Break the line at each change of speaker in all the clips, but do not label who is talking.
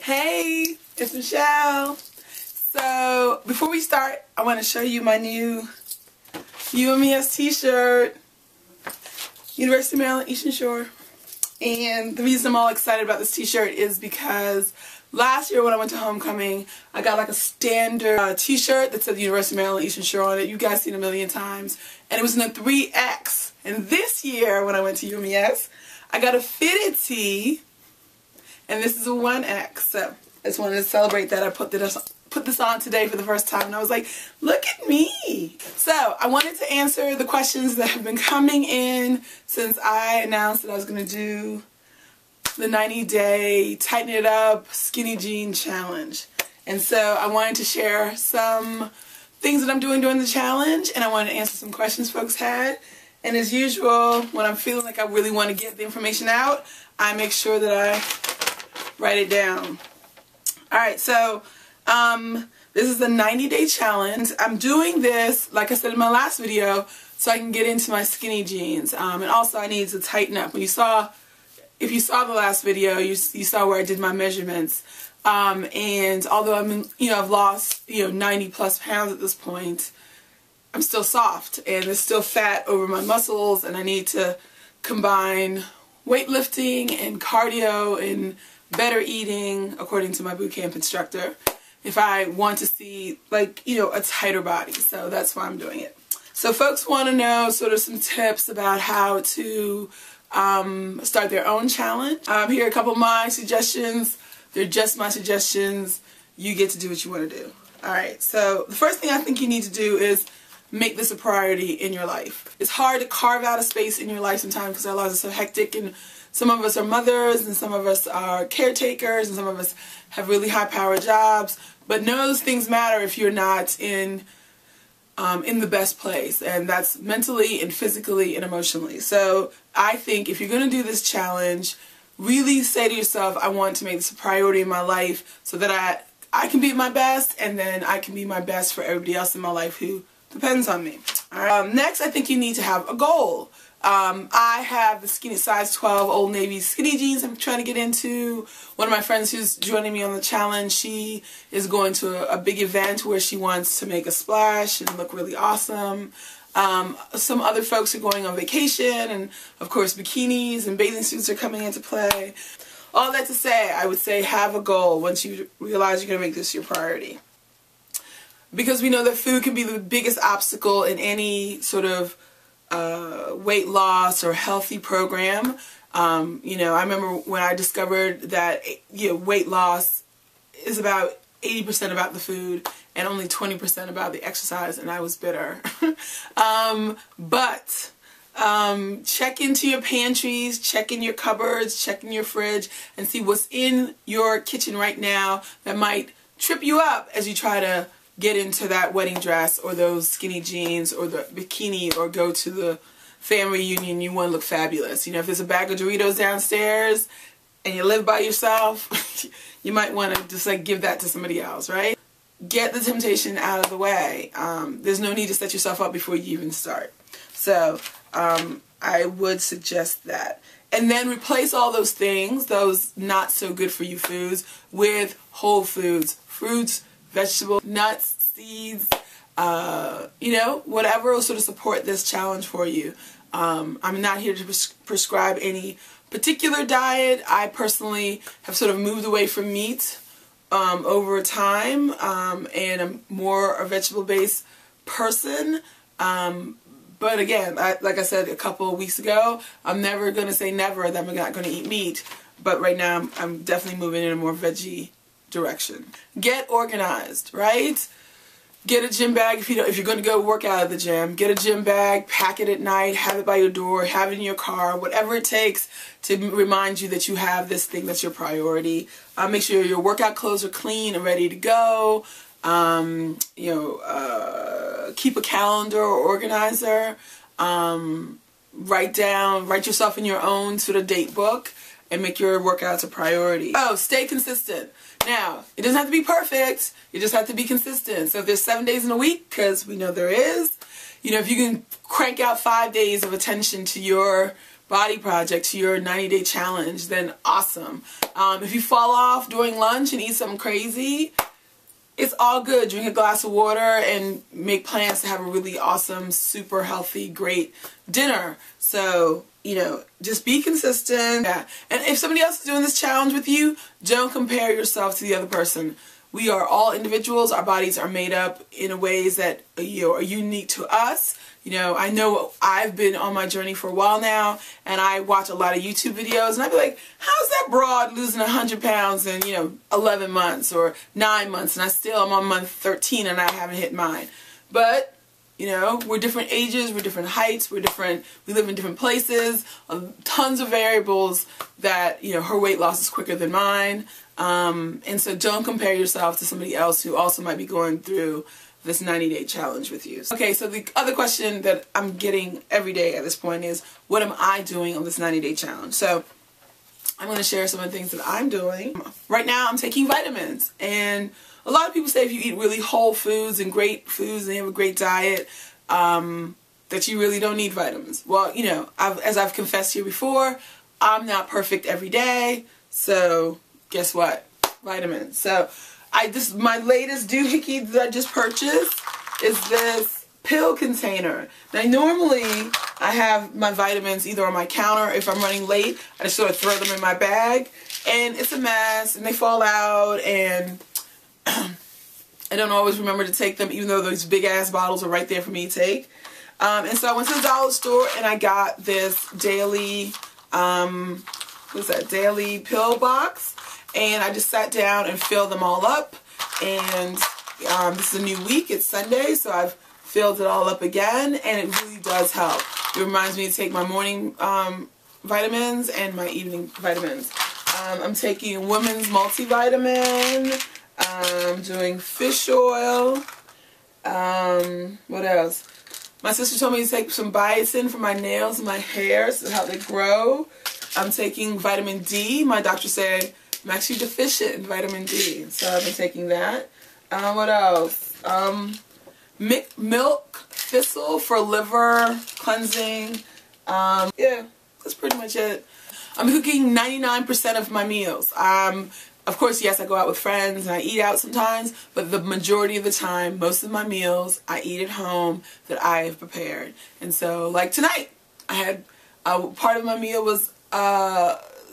Hey, it's Michelle. So before we start, I want to show you my new UMES t-shirt, University of Maryland, Eastern Shore. And the reason I'm all excited about this t-shirt is because last year when I went to homecoming, I got like a standard t-shirt that said University of Maryland, Eastern Shore on it. You guys seen it a million times. And it was in a 3X. And this year when I went to UMES, I got a fitted tee. And this is a 1X, so I just wanted to celebrate that. I put this on today for the first time, and I was like, look at me. So I wanted to answer the questions that have been coming in since I announced that I was going to do the 90-day Tighten It Up Skinny Jean Challenge. And so I wanted to share some things that I'm doing during the challenge, and I wanted to answer some questions folks had. And as usual, when I'm feeling like I really want to get the information out, I make sure that I write it down. Alright, so this is a 90-day challenge. I'm doing this, like I said in my last video, so I can get into my skinny jeans. And also I need to tighten up. If you saw the last video, you saw where I did my measurements. And although I've lost 90 plus pounds at this point, I'm still soft and there's still fat over my muscles, and I need to combine weightlifting and cardio and better eating, according to my boot camp instructor, if I want to see a tighter body. So that's why I'm doing it. So folks want to know sort of some tips about how to start their own challenge. Here are a couple of my suggestions. They're just my suggestions. You get to do what you want to do. Alright, so the first thing I think you need to do is make this a priority in your life. It's hard to carve out a space in your life sometimes because our lives are so hectic, and some of us are mothers, and some of us are caretakers, and some of us have really high-powered jobs. But none of those things matter if you're not in the best place, and that's mentally and physically and emotionally. So I think if you're going to do this challenge, really say to yourself, I want to make this a priority in my life so that I can be my best, and then I can be my best for everybody else in my life who depends on me. All right. Next, I think you need to have a goal. I have the skinny size 12 Old Navy skinny jeans I'm trying to get into. One of my friends who's joining me on the challenge, she is going to a big event where she wants to make a splash and look really awesome. Some other folks are going on vacation, and of course bikinis and bathing suits are coming into play. All that to say, I would say have a goal once you realize you're going to make this your priority. Because we know that food can be the biggest obstacle in any sort of weight loss or healthy program. I remember when I discovered that weight loss is about 80% about the food and only 20% about the exercise, and I was bitter. But check into your pantries, check in your cupboards, check in your fridge, and see what's in your kitchen right now that might trip you up as you try to get into that wedding dress or those skinny jeans or the bikini, or go to the family reunion. You want to look fabulous. If there's a bag of Doritos downstairs and you live by yourself, you might want to just give that to somebody else, right? Get the temptation out of the way. There's no need to set yourself up before you even start. So I would suggest that. And then replace all those things, those not so good for you foods, with whole foods, fruits, vegetables, nuts, seeds, whatever will sort of support this challenge for you. I'm not here to prescribe any particular diet. I personally have sort of moved away from meat over time, and I'm more a vegetable-based person. But again, like I said a couple of weeks ago, I'm never going to say never that I'm not going to eat meat. But right now, I'm definitely moving in a more veggie direction. Get organized, right? Get a gym bag if you're going to go work out at the gym. Get a gym bag, pack it at night, have it by your door, have it in your car, whatever it takes to remind you that you have this thing that's your priority. Make sure your workout clothes are clean and ready to go. Keep a calendar or organizer. Write yourself in your own sort of date book and make your workouts a priority. Oh, stay consistent. Now, it doesn't have to be perfect. You just have to be consistent. So if there's 7 days in a week, because we know there is, if you can crank out 5 days of attention to your body project, to your 90-day challenge, then awesome. If you fall off during lunch and eat something crazy, it's all good. Drink a glass of water and make plans to have a really awesome, super healthy, great dinner. So, you know, just be consistent. Yeah. And if somebody else is doing this challenge with you, don't compare yourself to the other person. We are all individuals. Our bodies are made up in ways that, you know, are unique to us. You know I've been on my journey for a while now, and I watch a lot of YouTube videos, and I'd be like, how's that broad losing 100 pounds in, 11 months or 9 months, and I'm on month 13 and I haven't hit mine. But, we're different ages, we're different heights, we live in different places, tons of variables that, her weight loss is quicker than mine. And so don't compare yourself to somebody else who also might be going through this 90-day challenge with you. Okay, so the other question that I'm getting every day at this point is, what am I doing on this 90-day challenge? So I'm going to share some of the things that I'm doing. Right now I'm taking vitamins, and a lot of people say if you eat really whole foods and great foods and you have a great diet, that you really don't need vitamins. Well, as I've confessed here before, I'm not perfect every day, so guess what? Vitamins. So my latest doohickey that I just purchased is this pill container. Now normally I have my vitamins either on my counter. If I'm running late, I just sort of throw them in my bag, and it's a mess and they fall out, and I don't always remember to take them, even though those big ass bottles are right there for me to take. And so I went to the dollar store and I got this daily daily pill box. And I just sat down and filled them all up. And this is a new week. It's Sunday, so I've filled it all up again. And it really does help. It reminds me to take my morning vitamins and my evening vitamins. I'm taking women's multivitamin. I'm doing fish oil. What else? My sister told me to take some biotin for my nails and my hair, so how they grow. I'm taking vitamin D. My doctor said I'm actually deficient in vitamin D, so I've been taking that. What else? Milk thistle for liver cleansing. Yeah, that's pretty much it. I'm cooking 99% of my meals. Of course, yes, I go out with friends and I eat out sometimes, but the majority of the time, most of my meals I eat at home that I have prepared. And so, like tonight, I had part of my meal was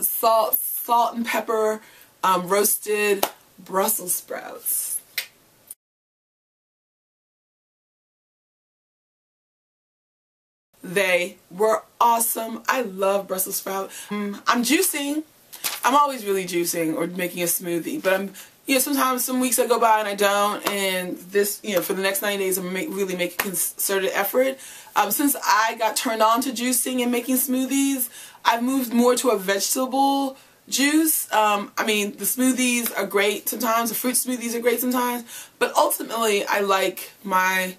salt and pepper roasted Brussels sprouts. They were awesome. I love Brussels sprouts. I'm juicing. I'm always really juicing or making a smoothie, but sometimes some weeks I go by and I don't, and this, for the next 90 days I'm really making a concerted effort. Since I got turned on to juicing and making smoothies, I've moved more to a vegetable juice. I mean, the smoothies are great sometimes, the fruit smoothies are great sometimes, but ultimately I like my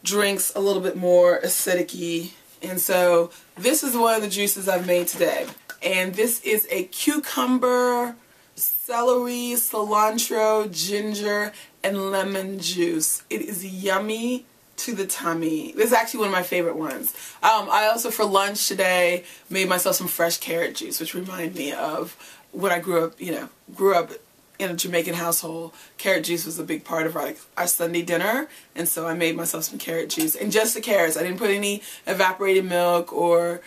drinks a little bit more acidic-y, and so this is one of the juices I've made today. And this is a cucumber, celery, cilantro, ginger, and lemon juice. It is yummy to the tummy. This is actually one of my favorite ones. I also, for lunch today, made myself some fresh carrot juice, which reminded me of when I grew up in a Jamaican household. Carrot juice was a big part of our Sunday dinner, and so I made myself some carrot juice. And just the carrots. I didn't put any evaporated milk or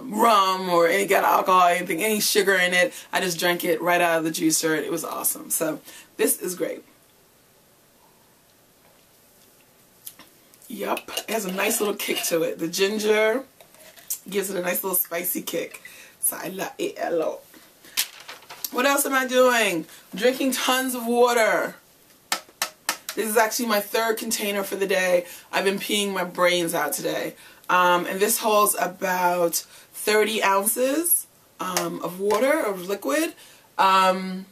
rum or any kind of alcohol, any sugar in it. I just drank it right out of the juicer. It was awesome. So this is great. Yup, it has a nice little kick to it. The ginger gives it a nice little spicy kick. So I like it a lot. What else am I doing? I'm drinking tons of water. This is actually my third container for the day. I've been peeing my brains out today. And this holds about 30 ounces of water, of liquid. The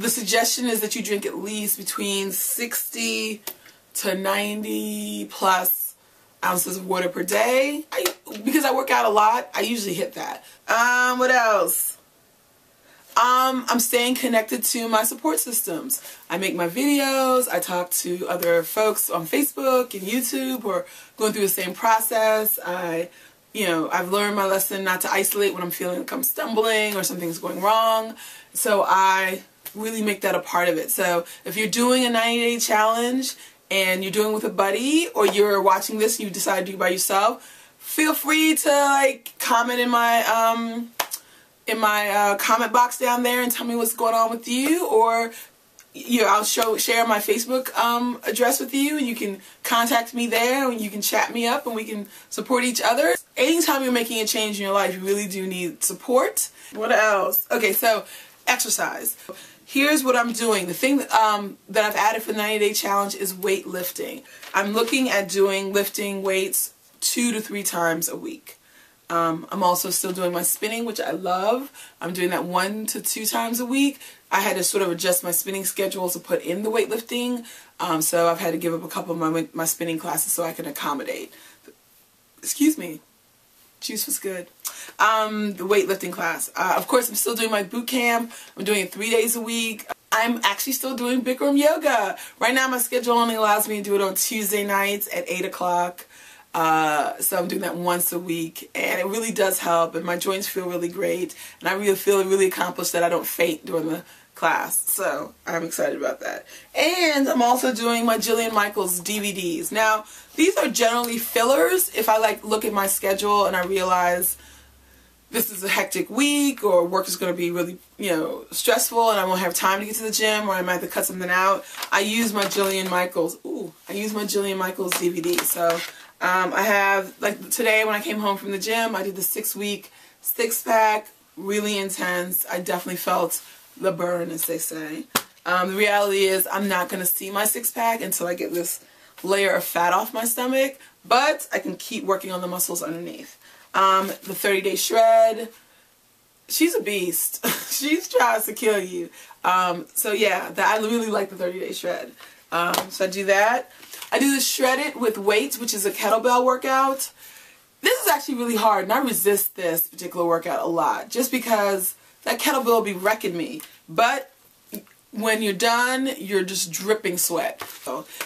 suggestion is that you drink at least between 60 to 90 plus ounces of water per day. Because I work out a lot, I usually hit that. What else? I'm staying connected to my support systems. I make my videos, I talk to other folks on Facebook and YouTube who are going through the same process. I've learned my lesson not to isolate when I'm feeling like I'm stumbling or something's going wrong. So I really make that a part of it. So if you're doing a 90-day challenge and you're doing it with a buddy, or you're watching this and you decide to do it by yourself, feel free to comment in my comment box down there and tell me what's going on with you, or I'll share my Facebook address with you, and you can contact me there, and you can chat me up, and we can support each other. Anytime you're making a change in your life, you really do need support. What else? Okay, so exercise. Here's what I'm doing. The thing that I've added for the 90-day challenge is weightlifting. I'm looking at lifting weights 2 to 3 times a week. I'm also still doing my spinning, which I love. I'm doing that 1 to 2 times a week. I had to sort of adjust my spinning schedule to put in the weightlifting, so I've had to give up a couple of my spinning classes so I can accommodate. Excuse me. Juice was good. The weightlifting class. Of course, I'm still doing my boot camp. I'm doing it 3 days a week. I'm actually still doing Bikram yoga. Right now, my schedule only allows me to do it on Tuesday nights at 8 o'clock. So I'm doing that once a week, and it really does help, and my joints feel really great, and I really feel really accomplished that I don't faint during the class. So I'm excited about that. And I'm also doing my Jillian Michaels DVDs. Now, these are generally fillers if I look at my schedule and I realize this is a hectic week, or work is going to be really, stressful, and I won't have time to get to the gym, or I might have to cut something out. I use my Jillian Michaels. I use my Jillian Michaels DVD. So I have, today when I came home from the gym, I did the 6-week 6-pack, really intense. I definitely felt the burn, as they say. The reality is I'm not going to see my 6-pack until I get this layer of fat off my stomach, but I can keep working on the muscles underneath. The 30-day shred, she's a beast. She tries to kill you. So yeah, I really like the 30-day shred. So I do that. I do the shred it with weights, which is a kettlebell workout. This is actually really hard, and I resist this particular workout a lot, just because that kettlebell will be wrecking me. But when you're done, you're just dripping sweat.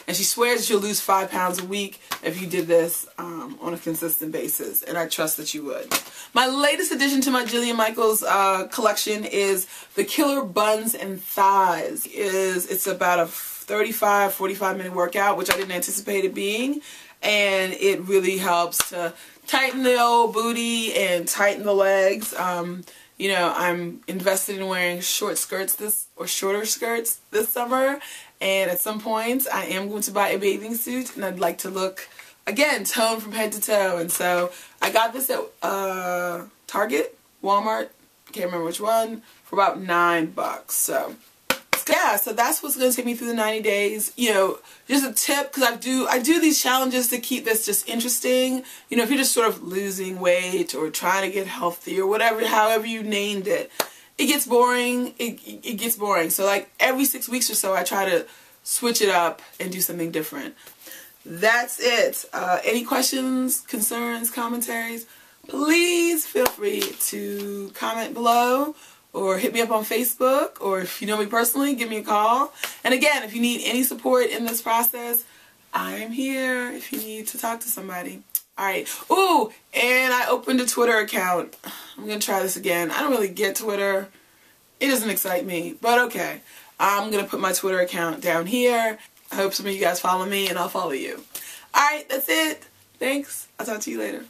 And she swears you'll lose 5 pounds a week if you did this on a consistent basis, and I trust that you would. My latest addition to my Jillian Michaels collection is the Killer Buns and Thighs. It's about a 35-45 minute workout, which I didn't anticipate it being, and it really helps to tighten the old booty and tighten the legs. I'm invested in wearing shorter skirts this summer, and at some point I am going to buy a bathing suit, and I'd like to look, again, toned from head to toe. And so I got this at Target, Walmart, can't remember which one, for about $9. So yeah, so that's what's going to take me through the 90 days. Just a tip, because I do these challenges to keep this just interesting. If you're just sort of losing weight or trying to get healthy or whatever, however you named it, it gets boring. It gets boring. So every 6 weeks or so, I try to switch it up and do something different. That's it. Any questions, concerns, commentaries, please feel free to comment below, or hit me up on Facebook, or if you know me personally, give me a call. And again, if you need any support in this process, I am here if you need to talk to somebody. Alright. Ooh, and I opened a Twitter account. I'm going to try this again. I don't really get Twitter. It doesn't excite me, but okay. I'm going to put my Twitter account down here. I hope some of you guys follow me, and I'll follow you. Alright, that's it. Thanks. I'll talk to you later.